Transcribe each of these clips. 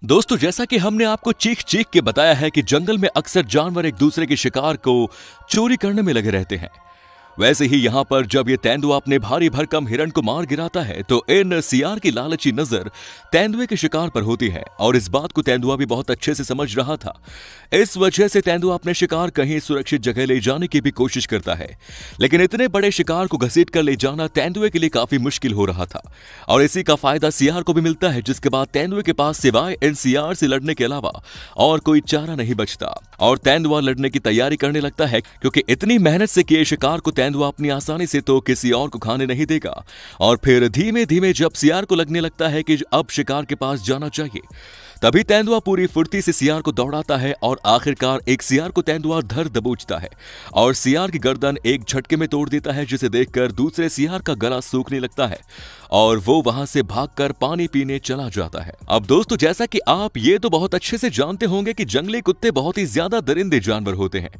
दोस्तों, जैसा कि हमने आपको चीख चीख के बताया है कि जंगल में अक्सर जानवर एक दूसरे के शिकार को चोरी करने में लगे रहते हैं। वैसे ही यहाँ पर जब ये तेंदुआ अपने भारी भरकम हिरण को मार गिराता है तो इन सियार की लालची नजर तेंदुए के शिकार पर होती है और इस बात को तेंदुआ भी बहुत अच्छे से समझ रहा था। इस वजह से तेंदुआ अपने शिकार कहीं सुरक्षित जगह ले जाने की भी कोशिश करता है, लेकिन इतने बड़े शिकार को घसीट कर ले जाना तेंदुए के लिए काफी मुश्किल हो रहा था और इसी का फायदा सियार को भी मिलता है, जिसके बाद तेंदुए के पास सिवाय इन सियार से लड़ने के अलावा और कोई चारा नहीं बचता और तेंदुआ लड़ने की तैयारी करने लगता है, क्योंकि इतनी मेहनत से किए शिकार को तेंदुआ अपनी आसानी से तो किसी और को खाने नहीं देगा। और फिर धीमे धीमे जब सियार को लगने लगता है कि अब शिकार के पास जाना चाहिए, तभी तेंदुआ पूरी फुर्ती से सियार को दौड़ाता है और आखिरकार एक सियार को तेंदुआ धर दबोचता है और सियार की गर्दन एक झटके में तोड़ देता है, जिसे देखकर दूसरे सियार का गला सूखने लगता है और वो वहां से भागकर पानी पीने चला जाता है। अब दोस्तों, जैसा कि आप ये तो बहुत अच्छे से जानते होंगे कि जंगली कुत्ते बहुत ही ज्यादा दरिंदे जानवर होते हैं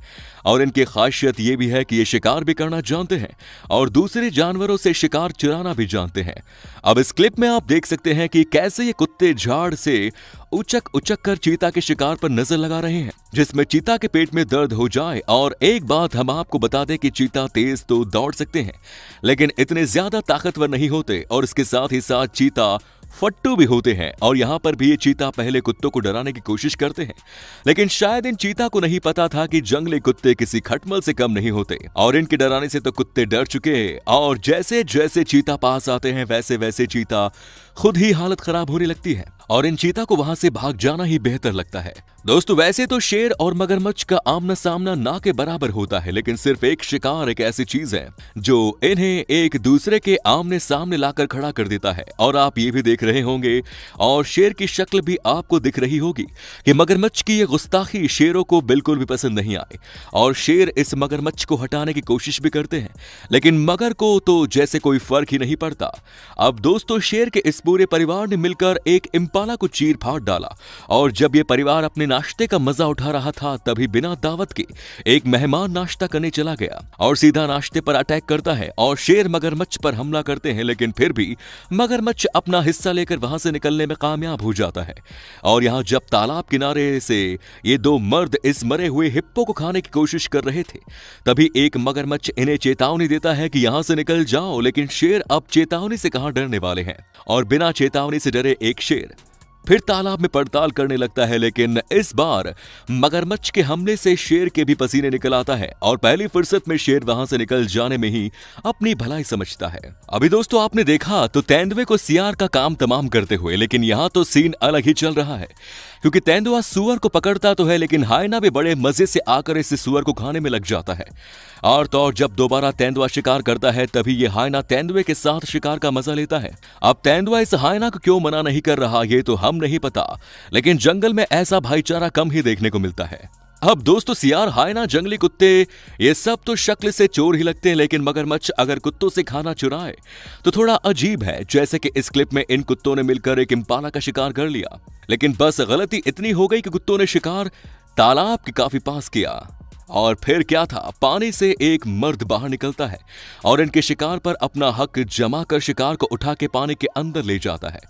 और इनकी खासियत ये भी है कि ये शिकार भी करना जानते हैं और दूसरे जानवरों से शिकार चुराना भी जानते हैं। अब इस क्लिप में आप देख सकते हैं कि कैसे ये कुत्ते झाड़ से उचक उचक कर चीता के शिकार पर नजर लगा रहे हैं, जिसमें चीता के पेट में दर्द हो जाए। और एक बात हम आपको बता दें कि चीता तेज तो दौड़ सकते हैं, लेकिन इतने ज्यादा ताकतवर नहीं होते और इसके साथ ही साथ चीता फट्टू भी होते हैं। और यहाँ पर भी ये चीता पहले कुत्तों को डराने की कोशिश करते हैं, लेकिन शायद इन चीता को नहीं पता था कि जंगली कुत्ते किसी खटमल से कम नहीं होते और इनके डराने से तो कुत्ते डर चुके और जैसे जैसे चीता पास आते हैं वैसे वैसे चीता खुद ही हालत खराब होने लगती है और इन चीता को वहां से भाग जाना ही बेहतर लगता है। दोस्तों, वैसे तो शेर और मगरमच्छ का आमना सामना ना के बराबर होता है, लेकिन सिर्फ एक शिकार एक ऐसी चीज है जो इन्हें एक दूसरे के आमने सामने लाकर खड़ा कर देता है। और आप ये भी देख रहे होंगे और शेर की शक्ल भी आपको दिख रही होगी कि मगरमच्छ की ये गुस्ताखी शेरों को बिल्कुल भी पसंद नहीं आई और शेर इस मगरमच्छ को हटाने की कोशिश भी करते हैं, लेकिन मगर को तो जैसे कोई फर्क ही नहीं पड़ता। अब दोस्तों, शेर के इस पूरे परिवार ने मिलकर एक इम्पाला को चीर फाड़ डाला और जब ये परिवार अपने नाश्ते का मजा उठा रहा था, तभी बिना दावत के एक मेहमान नाश्ता करने चला गया और सीधा नाश्ते पर अटैक करता है और शेर मगरमच्छ पर हमला करते हैं, लेकिन फिर भी मगरमच्छ अपना हिस्सा लेकर वहां से निकलने में कामयाब हो जाता है। और यहां जब तालाब किनारे से ये दो मर्द इस मरे हुए हिप्पो को खाने की कोशिश कर रहे थे, तभी एक मगरमच्छ इन्हें चेतावनी देता है कि यहां से निकल जाओ, लेकिन शेर अब चेतावनी से कहां डरने वाले हैं और बिना चेतावनी से डरे एक शेर फिर तालाब में पड़ताल करने लगता है, लेकिन इस बार मगरमच्छ के हमले से शेर के भी पसीने निकल आता है और पहली फुर्सत में शेर वहां से निकल जाने में ही अपनी भलाई समझता है। अभी दोस्तों, आपने देखा तो तेंदुए को सियार का काम तमाम करते हुए, लेकिन यहाँ तो सीन अलग ही चल रहा है, क्योंकि तेंदुआ सुअर को पकड़ता तो है, लेकिन हायना भी बड़े मजे से आकर इस सुअर को खाने में लग जाता है। और तो और जब दोबारा तेंदुआ शिकार करता है, तभी ये हायना तेंदुए के साथ शिकार का मजा लेता है। अब तेंदुआ इस हायना को क्यों मना नहीं कर रहा ये तो हम नहीं पता, लेकिन जंगल में ऐसा भाईचारा कम ही देखने को मिलता है। अब दोस्तों, सियार, हायना, जंगली कुत्ते ये सब तो शक्ल से चोर ही लगते हैं, लेकिन मगरमच्छ अगर कुत्तों से खाना चुराए तो थोड़ा अजीब है। जैसे कि इस क्लिप में इन कुत्तों ने मिलकर एक इम्पाला का शिकार कर लिया, लेकिन बस गलती इतनी हो गई कि कुत्तों ने शिकार तालाब के काफी पास किया और फिर क्या था, पानी से एक मर्द बाहर निकलता है और इनके शिकार पर अपना हक जमा कर शिकार को उठा के पानी के अंदर ले जाता है।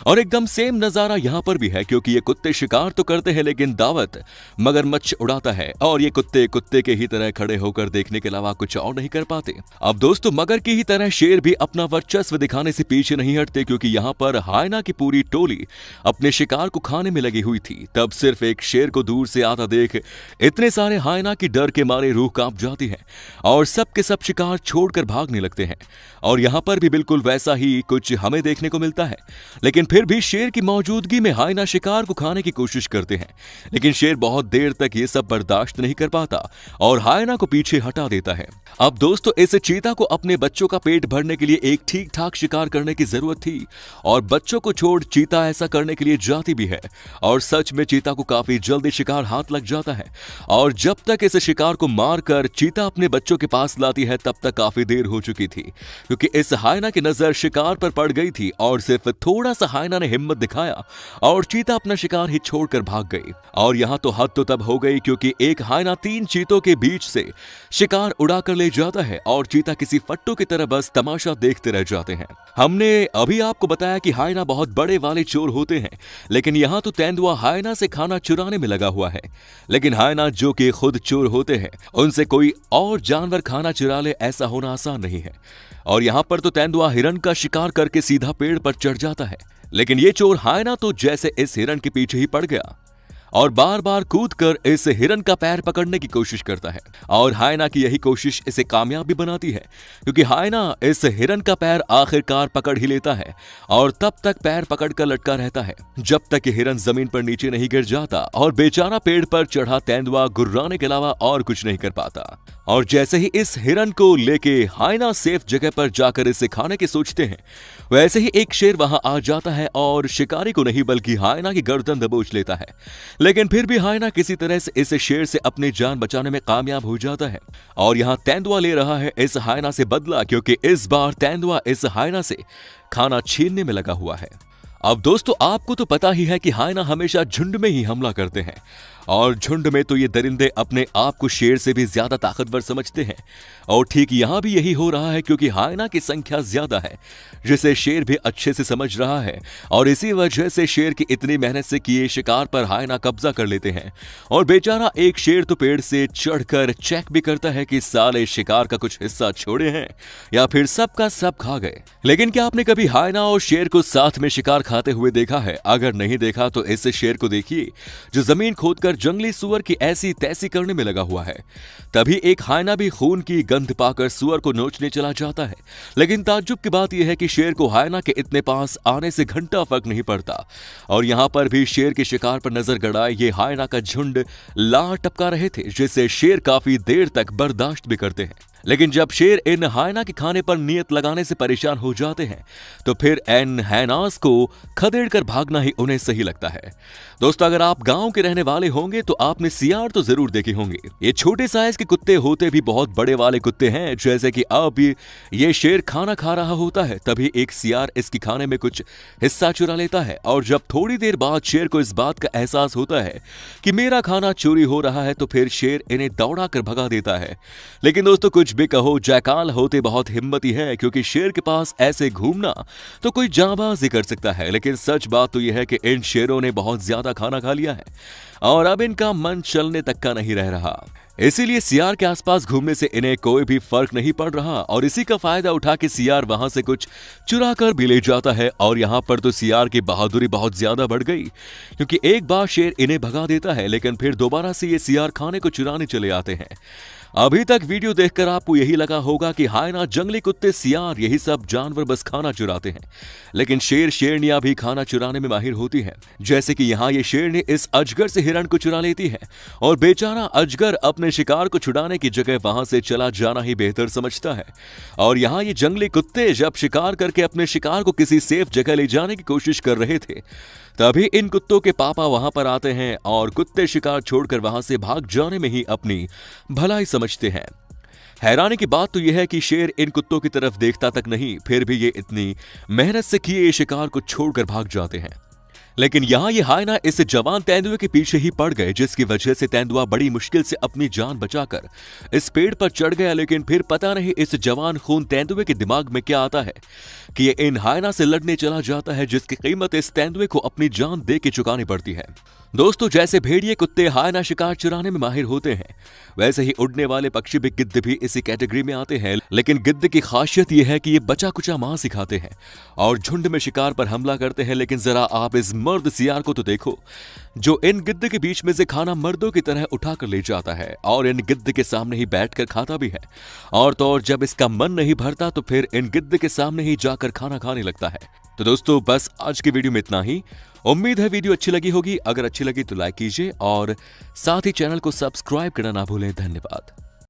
और एकदम सेम नजारा यहां पर भी है, क्योंकि ये कुत्ते शिकार तो करते हैं लेकिन दावत मगरमच्छ उड़ाता है और ये कुत्ते कुत्ते के ही तरह खड़े होकर देखने के अलावा कुछ और नहीं कर पाते। अब दोस्तों, मगर की ही तरह शेर भी अपना वर्चस्व दिखाने से पीछे नहीं हटते, क्योंकि यहाँ पर हायना की पूरी टोली अपने शिकार को खाने में लगी हुई थी। तब सिर्फ एक शेर को दूर से आता देख इतने सारे हायना की डर के मारे रूह कांप जाती है और सब के सब शिकार छोड़कर भागने लगते हैं। और यहां पर भी बिल्कुल वैसा ही कुछ हमें देखने को मिलता है, लेकिन फिर भी शेर की मौजूदगी में हायना शिकार को खाने की कोशिश करते हैं, लेकिन शेर बहुत देर तक ये सब बर्दाश्त नहीं कर पाता और हायना को पीछे हटा देता है। अब दोस्तों, इस चीता को अपने बच्चों का पेट भरने के लिए एक ठीक ठाक शिकार करने की जरूरत थी और बच्चों को छोड़ चीता ऐसा करने के लिए जाती भी है और सच में चीता को काफी जल्दी शिकार हाथ लग जाता है। और जब तक इस शिकार को मारकर चीता अपने बच्चों के पास लाती है तब तक काफी देर हो चुकी थी, क्योंकि इस हायना की नजर शिकार पर पड़ गई थी और सिर्फ थोड़ा सा हायना ने हिम्मत दिखाया और चीता अपना शिकार ही छोड़कर भाग गई। और यहाँ तो हद तो तब हो गई क्योंकि एक हायना 3 चीतों के बीच से शिकार उड़ा कर ले जाता है और चीता किसी फट्टू की तरह बस तमाशा देखते रह जाते हैं। हमने अभी आपको बताया कि हायना बहुत बड़े वाले चोर होते हैं, लेकिन यहाँ तो तेंदुआ हायना से खाना चुराने में लगा हुआ है। लेकिन हायना जो कि खुद चोर होते हैं, उनसे कोई और जानवर खाना चुरा ले ऐसा होना आसान नहीं है। और यहाँ पर तो तेंदुआ हिरन का शिकार करके सीधा पेड़ पर चढ़ जाता है, लेकिन ये चोर हायना तो जैसे इस हिरन के पीछे ही पड़ गया और बार बार कूदकर इस हिरन का पैर पकड़ने की कोशिश करता है। और हायना की यही कोशिश इसे कामयाब भी बनाती है, क्योंकि हायना इस हिरन का पैर आखिरकार पकड़ ही लेता है और तब तक पैर पकड़कर लटका रहता है जब तक कि हिरन जमीन पर नीचे नहीं गिर जाता और बेचारा पेड़ पर चढ़ा तेंदुआ गुर्राने के अलावा और कुछ नहीं कर पाता। और जैसे ही इस हिरन को लेके हायना सेफ जगह पर जाकर इसे खाने की सोचते हैं, वैसे ही एक शेर वहां आ जाता है और शिकारी को नहीं बल्कि हायना की गर्दन दबोच लेता है। लेकिन फिर भी हायना किसी तरह से इस शेर से अपनी जान बचाने में कामयाब हो जाता है और यहाँ तेंदुआ ले रहा है इस हायना से बदला, क्योंकि इस बार तेंदुआ इस हायना से खाना छीनने में लगा हुआ है। अब दोस्तों, आपको तो पता ही है कि हायना हमेशा झुंड में ही हमला करते हैं और झुंड में तो ये दरिंदे अपने आप को शेर से भी ज्यादा ताकतवर समझते हैं। और ठीक यहां भी यही हो रहा है, क्योंकि हायना की संख्या ज्यादा है जिसे शेर भी अच्छे से समझ रहा है और इसी वजह से शेर की इतनी मेहनत से किए शिकार पर हायना कब्जा कर लेते हैं। और बेचारा एक शेर तो पेड़ से चढ़कर चेक भी करता है कि साले शिकार का कुछ हिस्सा छोड़े हैं या फिर सबका सब खा गए। लेकिन क्या आपने कभी हायना और शेर को साथ में शिकार खाते हुए देखा है? अगर नहीं देखा तो इस शेर को देखिए जो जमीन खोदकर जंगली सुअर की ऐसी तैसी करने में लगा हुआ है। तभी एक हायना भी खून की गंध पाकर सुअर को नोचने चला जाता है। लेकिन ताज्जुब की बात यह है कि शेर को हायना के इतने पास आने से घंटा फर्क नहीं पड़ता और यहां पर भी शेर के शिकार पर नजर गड़ाए ये हायना का झुंड लार टपका रहे थे, जिसे शेर काफी देर तक बर्दाश्त भी करते हैं। लेकिन जब शेर इन हायना के खाने पर नियत लगाने से परेशान हो जाते हैं तो फिर इन हायनास को खदेड़कर भागना ही उन्हें सही लगता है। दोस्तों, अगर आप गांव के रहने वाले होंगे तो आपने सियार तो जरूर देखे होंगे। ये छोटे साइज के कुत्ते होते भी बहुत बड़े वाले कुत्ते हैं। जैसे कि अब ये शेर खाना खा रहा होता है, तभी एक सियार इसके खाने में कुछ हिस्सा चुरा लेता है और जब थोड़ी देर बाद शेर को इस बात का एहसास होता है कि मेरा खाना चोरी हो रहा है तो फिर शेर इन्हें दौड़ा कर भगा देता है। लेकिन दोस्तों, कुछ भी कहो, जयकाल होते बहुत हिम्मती है, क्योंकि शेर के पास ऐसे घूमना तो कोई जांबाजी कर सकता है। लेकिन सच बात तो यह है कि इन शेरों ने बहुत ज्यादा खाना खा लिया है और अब इनका मन चलने तक का नहीं रह रहा। इसीलिए सियार के आसपास घूमने से इन्हें कोई भी फर्क नहीं पड़ रहा और इसी का फायदा उठा के सियार वहां से कुछ चुरा कर भी ले जाता है। और यहाँ पर तो सियार की बहादुरी बहुत ज्यादा बढ़ गई, क्योंकि एक बार शेर इन्हें भगा देता है लेकिन फिर दोबारा से ये सियार खाने को चुराने चले आते हैं। अभी तक वीडियो देखकर आपको यही लगा होगा कि हायना, जंगली कुत्ते, सियार, यही सब जानवर बस खाना चुराते हैं, लेकिन शेर शेरनियां भी खाना चुराने में माहिर होती हैं। जैसे कि यहाँ ये शेरनी इस अजगर से हिरण को चुरा लेती है और बेचारा अजगर अपने शिकार को छुड़ाने की जगह वहां से चला जाना ही बेहतर समझता है। और यहाँ ये जंगली कुत्ते जब शिकार करके अपने शिकार को किसी सेफ जगह ले जाने की कोशिश कर रहे थे, तभी इन कुत्तों के पापा वहां पर आते हैं और कुत्ते शिकार छोड़कर वहां से भाग जाने में ही अपनी भलाई समझते हैं। हैरानी की बात तो यह है कि शेर इन कुत्तों की तरफ देखता तक नहीं, फिर भी ये इतनी मेहनत से किए शिकार को छोड़कर भाग जाते हैं। लेकिन यहाँ ये हायना इस जवान तेंदुए के पीछे ही पड़ गए, जिसकी वजह से तेंदुआ बड़ी मुश्किल से अपनी जान बचाकर इस पेड़ पर चढ़ गया। लेकिन फिर पता नहीं इस जवान खून तेंदुए के दिमाग में क्या आता है कि ये इन हायना से लड़ने चला जाता है, जिसकी कीमत इस तेंदुए को अपनी जान दे के चुकानी पड़ती है। दोस्तों, जैसे भेड़िए कुत्ते हायना शिकार चुराने में माहिर होते हैं, वैसे ही उड़ने वाले पक्षी भी, गिद्ध भी इसी कैटेगरी में आते हैं। लेकिन गिद्ध की खासियत यह है कि ये बचा कुचा मां सिखाते हैं और झुंड में शिकार पर हमला करते हैं। लेकिन जरा आप इस मर्द सियार को तो देखो, जो इन गिद्ध के बीच में से खाना मर्दों की तरह उठाकर ले जाता है और इन गिद्ध के सामने ही बैठकर खाता भी है। और तो और जब इसका मन नहीं भरता तो फिर इन गिद्ध के सामने ही जाकर खाना खाने लगता है। तो दोस्तों, बस आज की वीडियो में इतना ही। उम्मीद है वीडियो अच्छी लगी होगी। अगर अच्छी लगी तो लाइक कीजिए और साथ ही चैनल को सब्सक्राइब करना ना भूलें। धन्यवाद।